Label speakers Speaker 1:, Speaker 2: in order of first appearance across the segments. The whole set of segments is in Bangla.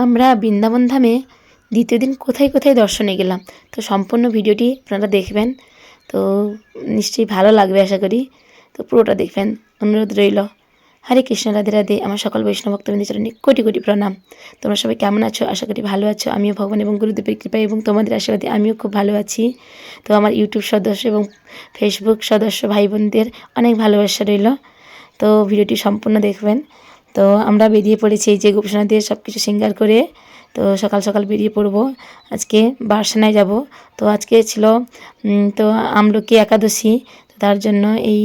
Speaker 1: আমরা বৃন্দাবন ধামে দ্বিতীয় দিন কোথায় কোথায় দর্শনে গেলাম, তো সম্পূর্ণ ভিডিওটি আপনারা দেখবেন। তো নিশ্চয়ই ভালো লাগবে আশা করি। তো পুরোটা দেখবেন, অনুরোধ রইল। হরে কৃষ্ণ, রাধে রাধে। আমার সকল বৈষ্ণব ভক্তবৃন্দের চরণে কোটি কোটি প্রণাম। তোমরা সবাই কেমন আছো? আশা করি ভালো আছো। আমিও ভগবান এবং গুরুদেবের কৃপায় এবং তোমাদের আশীর্বাদে আমিও খুব ভালো আছি। তো আমার ইউটিউব সদস্য এবং ফেসবুক সদস্য ভাই বোনদের অনেক ভালোবাসা রইল। তো ভিডিওটি সম্পূর্ণ দেখবেন। তো আমরা বেরিয়ে পড়েছি এই যে গোপীসোনা দিয়ে সব কিছু সিঙ্গার করে। তো সকাল সকাল বেরিয়ে পড়বো, আজকে বারসানায় যাব। তো আজকে ছিল তো আমলকি একাদশী, তো তার জন্য এই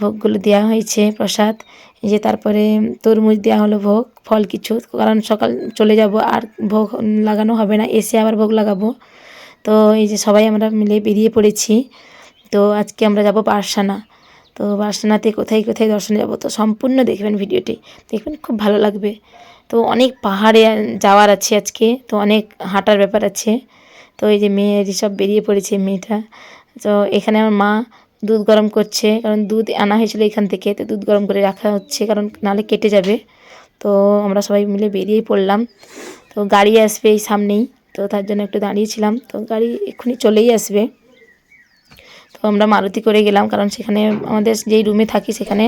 Speaker 1: ভোগগুলো দেওয়া হয়েছে প্রসাদ। এই যে তারপরে তরমুজ দেওয়া হলো ভোগ, ফল কিছু, কারণ সকাল চলে যাব আর ভোগ লাগানো হবে না, এসে আবার ভোগ লাগাবো। তো এই যে সবাই আমরা মিলে বেরিয়ে পড়েছি। তো আজকে আমরা যাব বারসানা। তো বারসানাতে কোথায় কোথায় দর্শনে যাব, তো সম্পূর্ণ দেখবেন ভিডিওটি, দেখবেন খুব ভালো লাগবে। তো অনেক পাহাড়ে যাওয়ার আছে আজকে, তো অনেক হাঁটার ব্যাপার আছে। তো এই যে মেয়ে সব বেরিয়ে পড়েছে মেয়েটা। তো এখানে আমার মা দুধ গরম করছে, কারণ দুধ আনা হয়েছিল এখান থেকে, তো দুধ গরম করে রাখা হচ্ছে, কারণ নাহলে কেটে যাবে। তো আমরা সবাই মিলে বেরিয়েই পড়লাম। তো গাড়ি আসবে এই সামনেই, তো তার জন্য একটু দাঁড়িয়েছিলাম। তো গাড়ি এক্ষুনি চলেই আসবে। তো আমরা মারুতি করে গেলাম, কারণ সেখানে আমাদের যেই রুমে থাকি সেখানে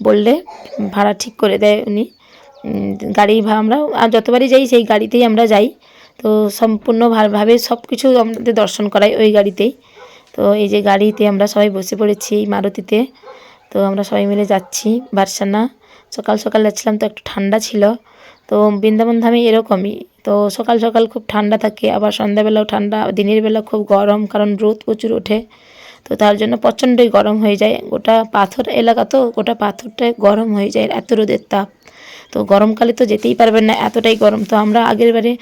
Speaker 1: বললে ভাড়া ঠিক করে দেয় উনি। গাড়ি আমরা যতবারই যাই সেই গাড়িতেই আমরা যাই। তো সম্পূর্ণভাবে সব কিছু আমাদের দর্শন করাই ওই গাড়িতেই। তো এই যে গাড়িতে আমরা সবাই বসে পড়েছি এই মারুতিতে। তো আমরা সবাই মিলে যাচ্ছি বারসানা। সকাল সকাল যাচ্ছিলাম, তো একটু ঠান্ডা ছিল। তো বৃন্দাবন ধামে এরকমই, তো সকাল সকাল খুব ঠান্ডা থাকে, আবার সন্ধ্যাবেলাও ঠান্ডা, দিনের বেলা খুব গরম, কারণ রোদ প্রচুর ওঠে। তো তার জন্য প্রচণ্ডই গরম হয়ে যায়, গোটা পাথর এলাকা, তো গোটা পাথরটা গরম হয়ে যায় এত রোদের তাপ। তো গরমকালে তো যেতেই পারবেন না, এতটাই গরম। তো আমরা আগের বারে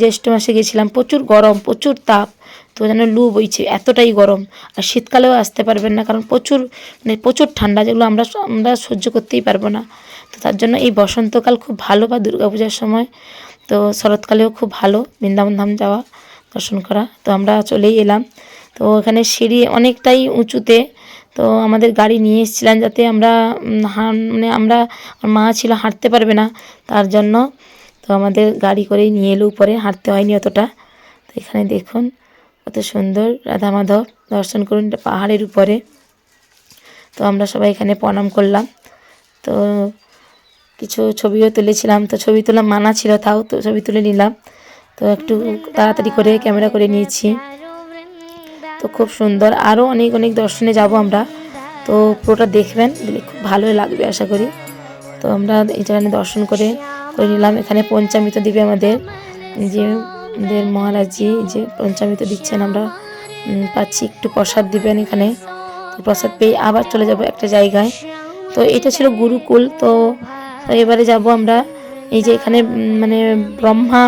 Speaker 1: জ্যৈষ্ঠ মাসে গেছিলাম, প্রচুর গরম, প্রচুর তাপ। তো যেন লু বইছে, এতটাই গরম। আর শীতকালেও আসতে পারবেন না, কারণ প্রচুর ঠান্ডা, যেগুলো আমরা আমরা সহ্য করতেই পারবো না। তো তার জন্য এই বসন্তকাল খুব ভালো, বা দুর্গাপূজার সময়। তো শরৎকালেও খুব ভালো বৃন্দাবন ধাম যাওয়া, দর্শন করা। তো আমরা চলেই এলাম। তো এখানে সিঁড়ি অনেকটাই উঁচুতে। তো আমাদের গাড়ি নিয়ে এসেছিলাম, যাতে আমরা আমরা মা ছিল হাঁটতে পারবে না, তার জন্য তো আমাদের গাড়ি করেই নিয়ে এলো উপরে, হাঁটতে হয়নি অতটা। তো এখানে দেখুন কত সুন্দর রাধা মাধব, দর্শন করুন, এটা পাহাড়ের উপরে। তো আমরা সবাই এখানে প্রণাম করলাম। তো কিছু ছবিও তুলেছিলাম, তো ছবি তোলা মানা ছিল, তাও তো ছবি তুলে নিলাম। তো একটু তাড়াতাড়ি করে ক্যামেরা করে নিয়েছি। তো খুব সুন্দর, আরও অনেক অনেক দর্শনে যাব আমরা। তো পুরোটা দেখবেন, খুব ভালোই লাগবে আশা করি। তো আমরা এখানে দর্শন করে নিলাম। এখানে পঞ্চামৃত দিবে আমাদের, যে আমাদের মহারাজজি যে পঞ্চামৃত দিচ্ছেন, আমরা পাচ্ছি। একটু প্রসাদ দিবেন এখানে। তো প্রসাদ পেয়ে আবার চলে যাব একটা জায়গায়। তো এটা ছিল গুরুকুল। তো এবারে যাব আমরা এই যে এখানে মানে ব্রহ্মা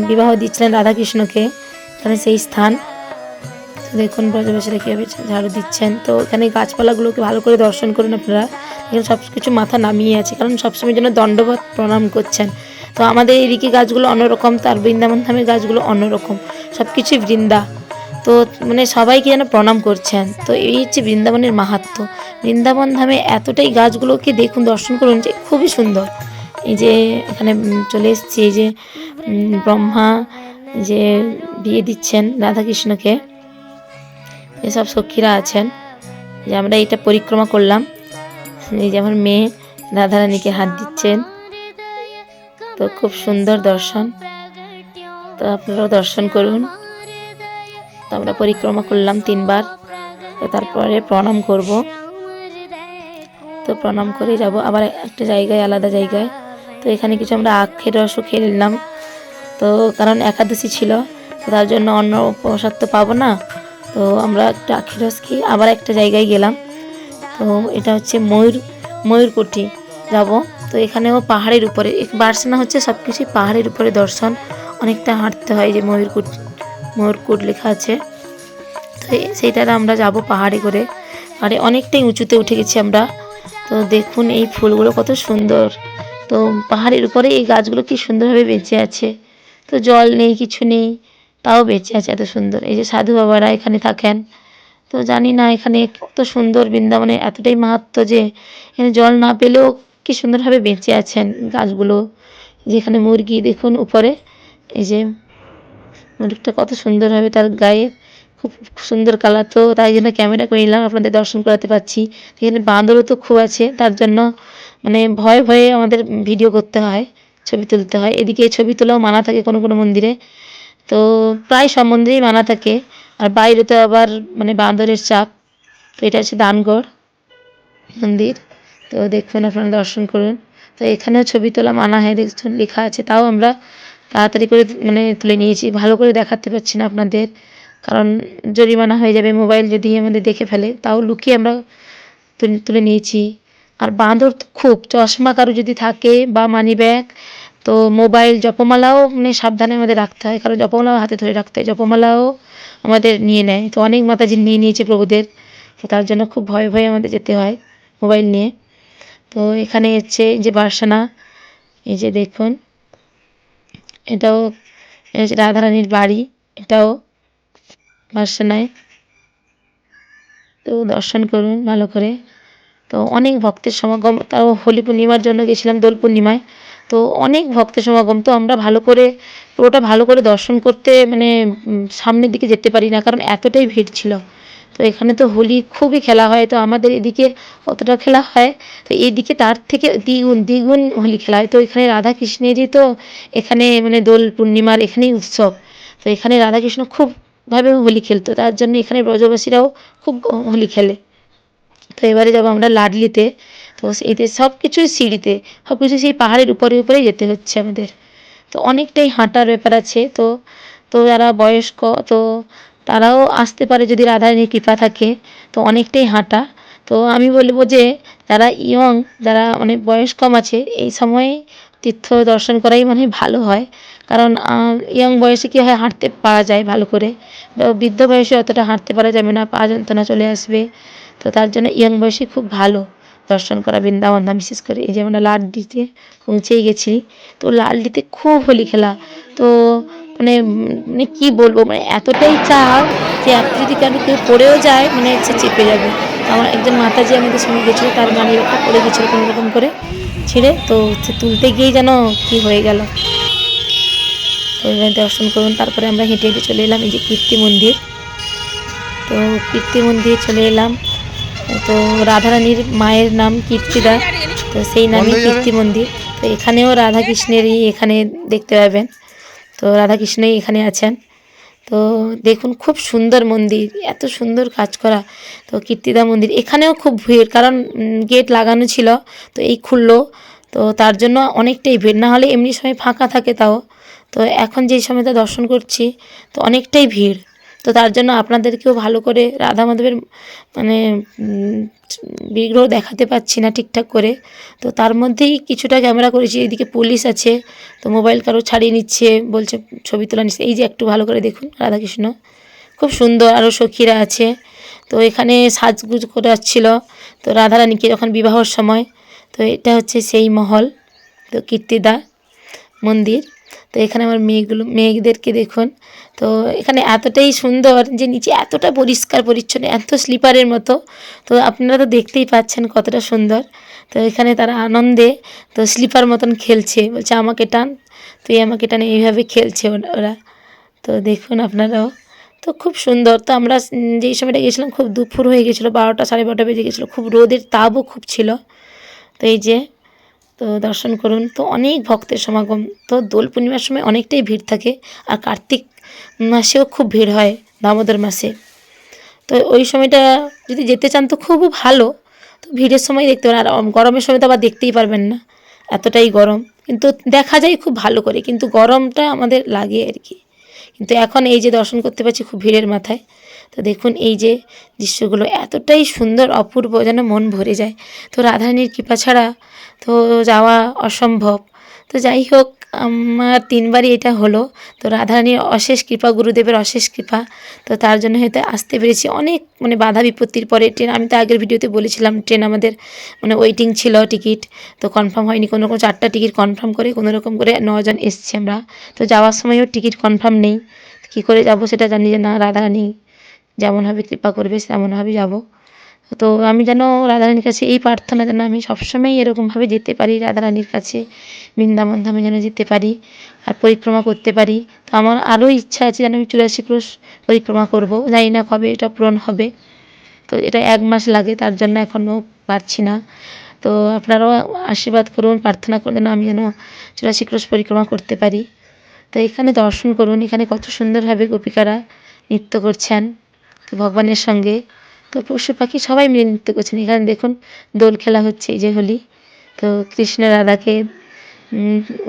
Speaker 1: বিবাহ দিচ্ছিলেন রাধাকৃষ্ণকে, এখানে সেই স্থান। তো দেখুন ব্রজবাসীরা কীভাবে ঝাড়ু দিচ্ছেন। তো এখানে গাছপালাগুলোকে ভালো করে দর্শন করুন আপনারা। এখানে সব কিছু মাথা নামিয়ে আছে, কারণ সবসময় যেন দণ্ডবত প্রণাম করছেন। তো আমাদের এদিকে গাছগুলো অন্যরকম, তার বৃন্দাবন ধামের গাছগুলো অন্যরকম, সব কিছুই বৃন্দা। তো মানে সবাইকে যেন প্রণাম করছেন। তো এই হচ্ছে বৃন্দাবনের মাহাত্ম্য। বৃন্দাবন ধামে এতটাই গাছগুলোকে দেখুন, দর্শন করুন, যে খুবই সুন্দর। এই যে এখানে চলে এসেছি, এই যে ব্রহ্মা যে বিয়ে দিচ্ছেন রাধাকৃষ্ণকে, এসব সখীরা আছেন। যে আমরা এটা পরিক্রমা করলাম, এই যে আমার মেয়ে রাধারানীকে হাত দিচ্ছেন। তো খুব সুন্দর দর্শন, তো আপনারাও দর্শন করুন। তো আমরা পরিক্রমা করলাম 3 বার। তো তারপরে প্রণাম করব। তো প্রণাম করে যাব আবার একটা জায়গায়, আলাদা জায়গায়। তো এখানে কিছু আমরা আখের রসও খেয়ে নিলাম, তো কারণ একাদশী ছিল, তো তার জন্য অন্য প্রসাদ তো পাবো না। তো আমরা একটা আখের রস খেয়ে আবার একটা জায়গায় গেলাম। তো এটা হচ্ছে ময়ূরকুটি যাব। তো এখানেও পাহাড়ের উপরে, বারসানা হচ্ছে সব কিছুই পাহাড়ের উপরে দর্শন, অনেকটা হাঁটতে হয়। যে ময়ূরকুট লেখা আছে, তো সেইটা আমরা যাব পাহাড়ে করে। পাহাড়ে অনেকটাই উঁচুতে উঠে গেছি আমরা। তো দেখুন এই ফুলগুলো কত সুন্দর। তো পাহাড়ের উপরে এই গাছগুলো কি সুন্দরভাবে বেঁচে আছে। তো জল নেই, কিছু নেই, তাও বেঁচে আছে এত সুন্দর। এই যে সাধু বাবারা এখানে থাকেন। তো জানি না এখানে কত সুন্দর, বৃন্দাবনে এতটাই মাহাত্ম্য যে এখানে জল না পেলেও কি সুন্দরভাবে বেঁচে আছেন গাছগুলো। যেখানে মুরগি দেখুন উপরে, এই যে মুরগিটা কত সুন্দরভাবে তার গায়ে খুব সুন্দর কালার, তো তাই জন্য ক্যামেরা করে নিলাম, আপনাদের দর্শন করাতে পারছি। এখানে বাঁদরও তো খুব আছে, তার জন্য মানে ভয়ে ভয়ে আমাদের ভিডিও করতে হয়, ছবি তুলতে হয়। এদিকে ছবি তোলাও মানা থাকে কোনো কোনো মন্দিরে, তো প্রায় সব মন্দিরেই মানা থাকে। আর বাইরে তো আবার মানে বাঁদরের চাপ। তো এটা হচ্ছে দানগড় মন্দির, তো দেখুন আপনারা দর্শন করুন। তো এখানেও ছবি তোলা মানা হয়, দেখুন লেখা আছে, তাও আমরা তাড়াতাড়ি করে মানে তুলে নিয়েছি। ভালো করে দেখাতে পারছি না আপনাদের, কারণ জরিমানা হয়ে যাবে মোবাইল যদি আমাদের দেখে ফেলে, তাও লুকিয়ে আমরা তুলে নিয়েছি। আর বাঁদর তো খুব, চশমা কারো যদি থাকে বা মানি ব্যাগ, তো মোবাইল, জপমালাও মানে সাবধানে আমাদের রাখতে হয়, কারণ জপমালাও হাতে ধরে রাখতে হয়, জপমালাও আমাদের নিয়ে নেয়। তো অনেক মাতাজি নিয়ে নিয়েছে প্রভুদের, তো তার জন্য খুব ভয়ে ভয়ে আমাদের যেতে হয় মোবাইল নিয়ে। তো এখানে হচ্ছে যে বার্সানা, এই যে দেখুন এটাও রাধারানীর বাড়ি, এটাও বার্সানায়, তো দর্শন করুন ভালো করে। তো অনেক ভক্তের সমাগম, তাও হোলি পূর্ণিমার জন্য গেছিলাম, দোল পূর্ণিমায়, তো অনেক ভক্তের সমাগম। তো আমরা ভালো করে পুরোটা ভালো করে দর্শন করতে মানে সামনের দিকে যেতে পারি না, কারণ এতটাই ভিড় ছিল। তো এখানে তো হোলি খুবই খেলা হয়, তো আমাদের এদিকে অতটা খেলা হয়, তো এইদিকে তার থেকে দ্বিগুণ দ্বিগুণ হোলি খেলা হয়। তো এখানে রাধাকৃষ্ণেরই তো এখানে মানে দোল পূর্ণিমার এখানেই উৎসব, তো এখানে রাধাকৃষ্ণ খুবভাবে হোলি খেলতো, তার জন্য এখানে ব্রজবাসীরাও খুব হোলি খেলে। তো এবারে যাবো আমরা লাডলিতে, তো এতে সব কিছুই সিঁড়িতে, সব কিছু সেই পাহাড়ের উপরে উপরেই যেতে হচ্ছে আমাদের, তো অনেকটাই হাঁটার ব্যাপার আছে। তো তো যারা বয়স্ক, তো তারাও আসতে পারে যদি রাধারানীর কৃপা থাকে, তো অনেকটাই হাঁটা। তো আমি বলবো যে যারা ইয়ং, যারা মানে বয়স কম আছে, এই সময়ে তীর্থ দর্শন করাই মানে ভালো হয়, কারণ ইয়ং বয়সে কী হয়, হাঁটতে পারা যায় ভালো করে, বৃদ্ধ বয়সে অতটা হাঁটতে পারা যাবে না, পা যন্ত্রণা চলে আসবে। তো তার জন্য ইয়ং বয়সে খুব ভালো দর্শন করা বৃন্দাবন ধাম, বিশেষ করে এই যে আমরা লাড্ডিতে পৌঁছেই গেছি। তো লাড্ডিতে খুব হোলি খেলা, তো মানে মানে কী বলবো, মানে এতটাই চাপ যে একটু যদি কেউ পড়েও যায় মানে হচ্ছে চেপে যাবে। আমার একজন মাতাজি আমাদের সঙ্গে গেছিলো, তার মানিব্যাগটা পড়ে গেছিলো কোনো রকম করে ছিঁড়ে, তো তুলতে গিয়েই যেন কী হয়ে গেল। তো এবার দর্শন করুন, তারপরে আমরা হেঁটে হেঁটে চলে এলাম এই যে কীর্তি মন্দির, তো কীর্তি মন্দির চলে এলাম। তো রাধারানীর মায়ের নাম কীর্তিদা, তো সেই নামই কীর্তি মন্দির। তো এখানেও রাধাকৃষ্ণেরই এখানে দেখতে পাবেন, তো রাধাকৃষ্ণই এখানে আছেন। তো দেখুন খুব সুন্দর মন্দির, এত সুন্দর কাজ করা। তো কীর্তিদা মন্দির, এখানেও খুব ভিড়, কারণ গেট লাগানো ছিল, তো এই খুললো, তো তার জন্য অনেকটাই ভিড়, না হলে এমনি সময় ফাঁকা থাকে তাও। তো এখন যেই সময়টা দর্শন করছি, তো অনেকটাই ভিড়। তো তার জন্য আপনাদেরকেও ভালো করে রাধা মাধবের মানে বিগ্রহ দেখাতে পাচ্ছি না ঠিকঠাক করে, তো তার মধ্যেই কিছুটা ক্যামেরা করেছি। এদিকে পুলিশ আছে, তো মোবাইল কারো ছাড়িয়ে নিচ্ছে, বলছে ছবি তোলা নিচ্ছে। এই যে একটু ভালো করে দেখুন রাধাকৃষ্ণ খুব সুন্দর, আরও সখীরা আছে। তো এখানে সাজগুজ করে আসছিল তো রাধারানীকে যখন বিবাহর সময়। তো এটা হচ্ছে সেই মহল, তো কীর্তিদা মন্দির। তো এখানে আমার মেয়েদেরকে দেখুন, তো এখানে এতটাই সুন্দর যে নিচে এতটা পরিষ্কার পরিচ্ছন্ন, এত স্লিপারের মতো, তো আপনারা তো দেখতেই পাচ্ছেন কতটা সুন্দর। তো এখানে তারা আনন্দে তো স্লিপার মতন খেলছে, বলছে আমাকে টান, তুই আমাকে টান, এইভাবে খেলছে ওরা। তো দেখুন আপনারাও, তো খুব সুন্দর। তো আমরা যেই সময়টা গেছিলাম খুব দুপুর হয়ে গেছিলো, 12টা 12:30 বেজে গেছিলো, খুব রোদের তাপও খুব ছিল। তো এই যে, তো দর্শন করুন, তো অনেক ভক্তের সমাগম। তো দোল পূর্ণিমার সময় অনেকটাই ভিড় থাকে, আর কার্তিক মাসেও খুব ভিড় হয়, দামোদর মাসে। তো ওই সময়টা যদি যেতে চান তো খুব ভালো, তো ভিড়ের সময় দেখতে পারেন। আর গরমের সময় তো আবার দেখতেই পারবেন না, এতটাই গরম, কিন্তু দেখা যায় খুব ভালো করে, কিন্তু গরমটা আমাদের লাগে আর কি। কিন্তু এখন এই যে দর্শন করতে পারছি খুব ভিড়ের মাথায়, তো দেখুন এই যে দৃশ্যগুলো এতটাই সুন্দর অপূর্ব, যেন মন ভরে যায়। তো রাধারানীর কৃপা ছাড়া তো যাওয়া অসম্ভব। তো যাই হোক, আমার 3বারই এটা হলো। তো রাধারানীর অশেষ কৃপা, গুরুদেবের অশেষ কৃপা, তো তার জন্য হয়তো আসতে পেরেছি। অনেক মানে বাধা বিপত্তির পরে ট্রেন, আমি তো আগের ভিডিওতে বলেছিলাম ট্রেন আমাদের মানে ওয়েটিং ছিল, টিকিট তো কনফার্ম হয়নি, কোনো রকম 4টা টিকিট কনফার্ম করে কোনো রকম করে 9 জন এসছি আমরা। তো যাওয়ার সময়ও টিকিট কনফার্ম নেই, কী করে যাব সেটা জানি যে না, রাধারানী যেমনভাবে কৃপা করবে তেমনভাবে যাব। তো আমি যেন রাধারানীর কাছে এই প্রার্থনা যেন আমি সবসময় এরকমভাবে যেতে পারি রাধারানীর কাছে, বৃন্দাবন ধামে যেন যেতে পারি আর পরিক্রমা করতে পারি। তো আমার আরও ইচ্ছা আছে যেন আমি 84 ক্রোশ পরিক্রমা করব, জানি না কবে এটা পূরণ হবে। তো এটা 1 মাস লাগে, তার জন্য এখনও পারছি না। তো আপনারাও আশীর্বাদ করুন, প্রার্থনা করুন যেন আমি যেন 84 ক্রোশ পরিক্রমা করতে পারি। তো এখানে দর্শন করুন, এখানে কত সুন্দরভাবে গোপিকারা নৃত্য করছেন ভগবানের সঙ্গে। তো পশু পাখি সবাই মিলে নৃত্য করছেন। এখানে দেখুন দোল খেলা হচ্ছে, এই যে হোলি। তো কৃষ্ণ রাধাকে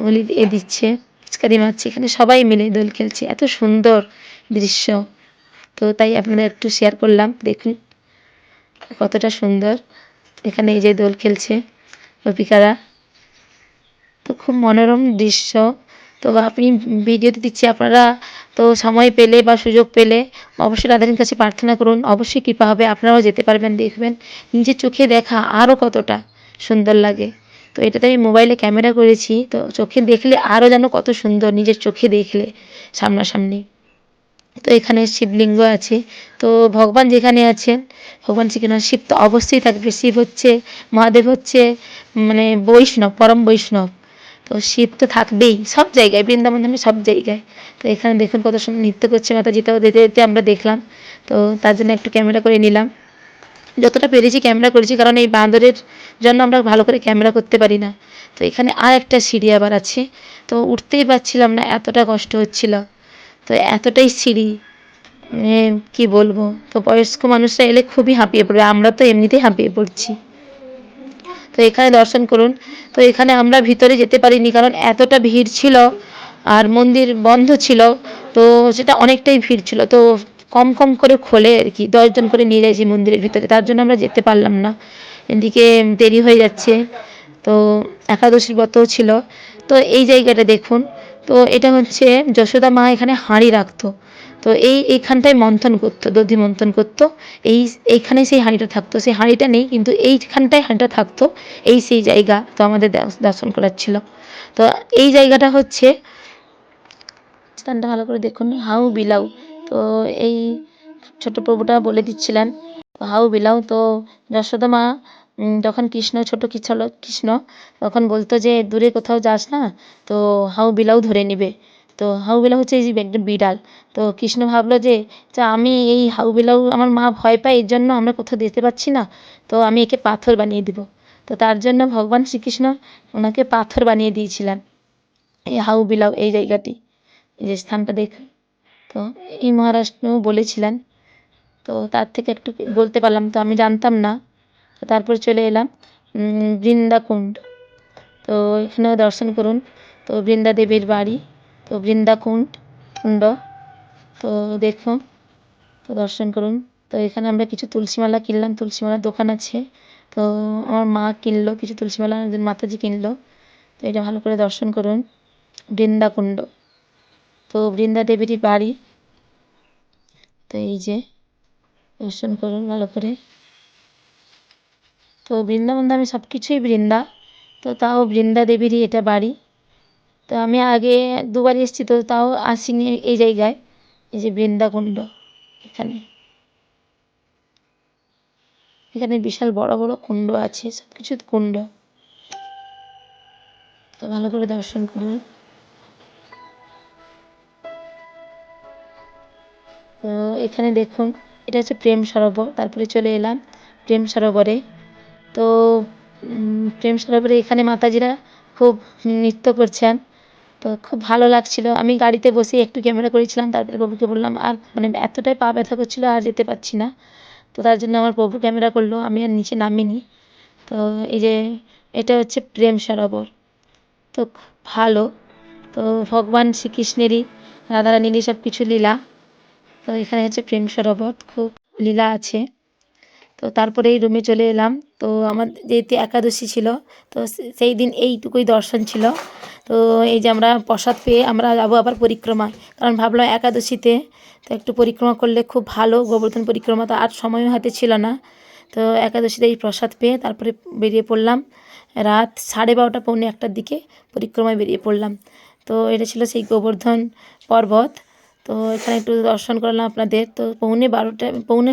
Speaker 1: হোলি দিচ্ছে, পিচকারি মারছে, এখানে সবাই মিলে দোল খেলছে, এত সুন্দর দৃশ্য। তো তাই আপনাদের একটু শেয়ার করলাম, দেখুন কতটা সুন্দর। এখানে এই যে দোল খেলছে গোপিকারা, তো খুব মনোরম দৃশ্য। তো আমি ভিডিওতে দিচ্ছি, আপনারা তো সময় পেলে বা সুযোগ পেলে অবশ্যই রাধারানীর কাছে প্রার্থনা করুন, অবশ্যই কৃপা হবে, আপনারাও যেতে পারবেন, দেখবেন নিজের চোখে দেখা আরও কতটা সুন্দর লাগে। তো এটাতে আমি মোবাইলে ক্যামেরা করেছি, তো চোখে দেখলে আরও যেন কত সুন্দর, নিজের চোখে দেখলে সামনাসামনি। তো এখানে শিবলিঙ্গ আছে, তো ভগবান যেখানে আছেন, ভগবান সেখানে, শিব তো অবশ্যই থাকবে। শিব হচ্ছে, মহাদেব হচ্ছে মানে বৈষ্ণব, পরম বৈষ্ণব। তো শিব তো থাকবেই সব জায়গায়, বৃন্দাবন ধামে সব জায়গায়। তো এখানে দেখুন কত সুন্দর নৃত্য করছে মাতাজিটাও, যেতে যেতে আমরা দেখলাম। তো তার জন্য একটু ক্যামেরা করে নিলাম, যতটা পেরেছি ক্যামেরা করেছি, কারণ এই বাঁদরের জন্য আমরা ভালো করে ক্যামেরা করতে পারি না। তো এখানে আর একটা সিঁড়ি আবার আছে, তো উঠতেই পারছিলাম না, এতটা কষ্ট হচ্ছিল। তো এতটাই সিঁড়ি, কী বলবো। তো বয়স্ক মানুষরা এলে খুবই হাঁপিয়ে পড়বে, আমরা তো এমনিতেই হাঁপিয়ে পড়ছি। তো এখানে দর্শন করুন। তো এখানে আমরা ভিতরে যেতে পারিনি, কারণ এতটা ভিড় ছিল আর মন্দির বন্ধ ছিল। তো সেটা অনেকটাই ভিড় ছিল, তো কম কম করে খোলে আর কি, 10 জন করে নিয়ে যাইছি মন্দিরের ভিতরে, তার জন্য আমরা যেতে পারলাম না। এদিকে দেরি হয়ে যাচ্ছে, তো একাদশীর ব্রতও ছিল। তো এই জায়গাটা দেখুন, তো এটা হচ্ছে যশোদা মা এখানে হাঁড়ি রাখতো। তো এইখানটায় মন্থন করতো, দধি মন্থন করতো। এইখানে সেই হাঁড়িটা থাকতো, সেই হাঁড়িটা নেই কিন্তু এইখানটায় হাঁড়িটা থাকতো, সেই জায়গা। তো আমাদের দর্শন করাচ্ছিল। তো এই জায়গাটা হচ্ছে, স্থানটা ভালো করে দেখুন, হাউ বিলাউ। তো এই ছোট প্রভুটা বলে দিচ্ছিলেন হাউ বিলাউ। তো যশোদা মা যখন ছোট কৃষ্ণ তখন বলতো যে দূরে কোথাও যাস না, তো হাউ বিলাউ ধরে নিবে। তো হাউ বিলাউ হচ্ছে এই যে একটা বিড়াল। তো কৃষ্ণ ভাবলো যে আমি এই হাউ বিলাউ আমার মা ভয় পায়, এর জন্য আমরা কোথাও যেতে পারছি না, তো আমি একে পাথর বানিয়ে দিব। তো তার জন্য ভগবান শ্রীকৃষ্ণ ওনাকে পাথর বানিয়ে দিয়েছিলেন এই হাউ বিলাউ এই জায়গাটি, এই যে স্থানটা দেখুন। তো এই মহারাষ্ট্রও বলেছিলেন, তো তার থেকে একটু বলতে পারলাম, তো আমি জানতাম না। তো তারপরে চলে এলাম বৃন্দাকুণ্ড। তো এখানেও দর্শন করুন। তো বৃন্দা দেবীর বাড়ি, তো কুণ্ড। তো দেখুন, তো দর্শন করুন। তো এখানে আমরা কিছু তুলসীমালা কিনলাম, তুলসীমালার দোকান আছে। তো আমার মা কিনলো কিছু তুলসীমালা, মাতাজি কিনলো। তো এটা ভালো করে দর্শন করুন, বৃন্দাকুণ্ড। তো বৃন্দা দেবীরই বাড়ি। তো এই যে দর্শন করুন ভালো করে। তো বৃন্দাবন ধামে সব কিছুই বৃন্দা, তো তাও বৃন্দা দেবীরই এটা বাড়ি। তো আমি আগে দুবার এসেছি, তো তাও আসিনি এই জায়গায়, এই যে বৃন্দাকুণ্ড। এখানে এখানে বিশাল বড় বড় কুণ্ড আছে, সব কিছু কুণ্ড। তো ভালো করে দর্শন করুন। তো এখানে দেখুন, এটা হচ্ছে প্রেম সরোবর। তারপরে চলে এলাম প্রেম সরোবরে। তো প্রেম সরোবরে এখানে মাতাজিরা খুব নৃত্য করছেন, তো খুব ভালো লাগছিল। আমি গাড়িতে বসে একটু ক্যামেরা করেছিলাম, তারপরে প্রভুকে বললাম, আর মানে এতটাই পা ব্যথা করছিল আর যেতে পারছি না। তো তার জন্য আমার প্রভু ক্যামেরা করলো, আমি আর নিচে নামিনি। তো এই যে এটা হচ্ছে প্রেম সরোবর, তো খুব ভালো। তো ভগবান শ্রীকৃষ্ণেরই, রাধারানীরই সব কিছু লীলা। তো এখানে হচ্ছে প্রেম সরোবর, খুব লীলা আছে। তো তারপরে এই রুমে চলে এলাম। তো আমার যেহেতু একাদশী ছিল, তো সেই দিন এইটুকুই দর্শন ছিল। তো এই যে আমরা প্রসাদ পেয়ে আমরা যাবো আবার পরিক্রমায়, কারণ ভাবলাম একাদশীতে তো একটু পরিক্রমা করলে খুব ভালো, গোবর্ধন পরিক্রমা, তো আর সময়ও হাতে ছিল না। তো একাদশীতে এই প্রসাদ পেয়ে তারপরে বেরিয়ে পড়লাম রাত 12:30 পৌনে 1টার দিকে পরিক্রমায় বেরিয়ে পড়লাম। তো এটা ছিল সেই গোবর্ধন পর্বত। তো এখানে একটু দর্শন করলাম আপনাদের। তো পৌনে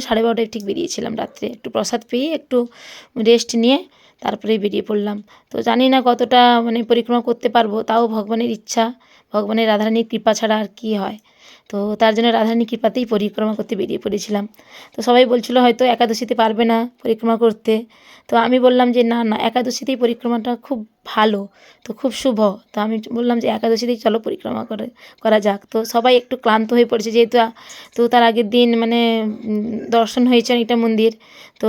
Speaker 1: 12:30টায় ঠিক বেরিয়েছিলাম রাত্রে, একটু প্রসাদ পেয়ে একটু রেস্ট নিয়ে তারপরে বেরিয়ে পড়লাম। তো জানি না কতটা মানে পরিক্রমা করতে পারবো, তাও ভগবানের ইচ্ছা, ভগবানের রাধারানীর কৃপা ছাড়া আর কী হয়। তো তার জন্য রাধারানীর কৃপাতেই পরিক্রমা করতে বেরিয়ে পড়েছিলাম। তো সবাই বলছিল হয়তো একাদশীতে পারবে না পরিক্রমা করতে। তো আমি বললাম যে না একাদশীতেই পরিক্রমাটা খুব ভালো, তো খুব শুভ। তো আমি বললাম যে একাদশীতেই চলো পরিক্রমা করা যাক। তো সবাই একটু ক্লান্ত হয়ে পড়েছে, যেহেতু তো তার আগের দিন মানে দর্শন হয়েছে অনেকটা মন্দির। তো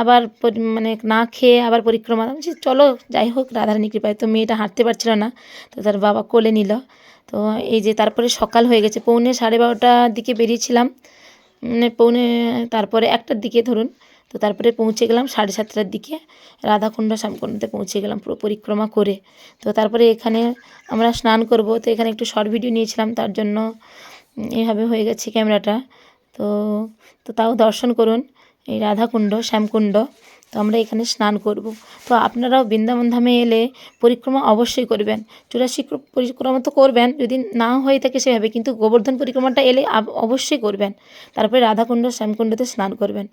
Speaker 1: আবার মানে না খেয়ে আবার পরিক্রমা, বলছি চলো যাই হোক রাধারানীর কৃপায়। তো মেয়েটা হাঁটতে পারছিল না, তো তার বাবা কোলে নিল। তো এই যে তারপরে সকাল হয়ে গেছে, পৌনে 12:30টার দিকে বেরিয়েছিলাম, মানে তারপরে 1টার দিকে ধরুন। তো তারপরে পৌঁছে গেলাম 7:30টার দিকে রাধাকুণ্ড শ্যামকুণ্ডতে পৌঁছে গেলাম পুরো পরিক্রমা করে। তো তারপরে এখানে আমরা স্নান করব, তো এখানে একটু শর্ট ভিডিও নিয়েছিলাম, তার জন্য এইভাবে হয়ে গেছে ক্যামেরাটা। তো তো তাও দর্শন করুন এই রাধাকুণ্ড শ্যামকুণ্ড। তো আমরা এখানে স্নান করব। তো আপনারাও বৃন্দাবন ধামে এলে পরিক্রমা অবশ্যই করবেন। চুরাশি পরিক্রমা তো করবেন, যদি না হয়ে থাকে সেভাবে, কিন্তু গোবর্ধন পরিক্রমাটা এলে অবশ্যই করবেন। তারপরে রাধাকুণ্ড শ্যামকুণ্ডতে স্নান করবেন।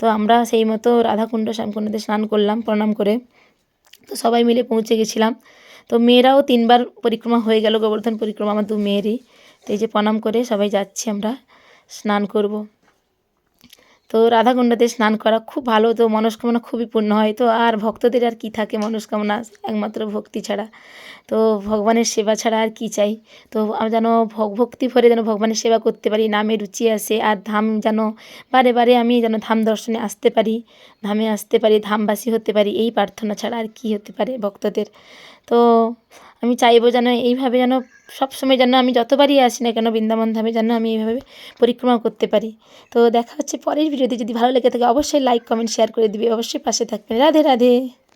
Speaker 1: তো আমরা সেই মতো রাধাকুণ্ড শ্যামকুণ্ডতে স্নান করলাম প্রণাম করে। তো সবাই মিলে পৌঁছে গেছিলাম। তো মেয়েরাও 3বার পরিক্রমা হয়ে গেল, গোবর্ধন পরিক্রমা আমার 2 মেয়েরই। তো এই যে প্রণাম করে সবাই যাচ্ছি আমরা স্নান করব। তো রাধাকুণ্ডতে স্নান করা খুব ভালো, তো মনস্কামনা খুবই পূর্ণ হয়। তো আর ভক্তদের আর কি থাকে মনস্কামনা, একমাত্র ভক্তি ছাড়া। তো ভগবানের সেবা ছাড়া আর কি চাই। তো আমি যেন ভক্তি ভরে যেন ভগবানের সেবা করতে পারি, নামে রুচি আসে, আর ধাম যেন বারে বারে আমি যেন ধাম দর্শনে আসতে পারি, ধামে আসতে পারি, ধামবাসী হতে পারি, এই প্রার্থনা ছাড়া আর কি হতে পারে ভক্তদের। তো আমি চাইবো যেন এইভাবে যেন সবসময় যেন আমি যতবারই আসি না কেন বৃন্দাবন ধামে যেন আমি এইভাবে পরিক্রমা করতে পারি। তো দেখা হচ্ছে পরের ভিডিওতে। যদি ভালো লেগে থাকে অবশ্যই লাইক কমেন্ট শেয়ার করে দিবে, অবশ্যই পাশে থাকবেন। রাধে রাধে।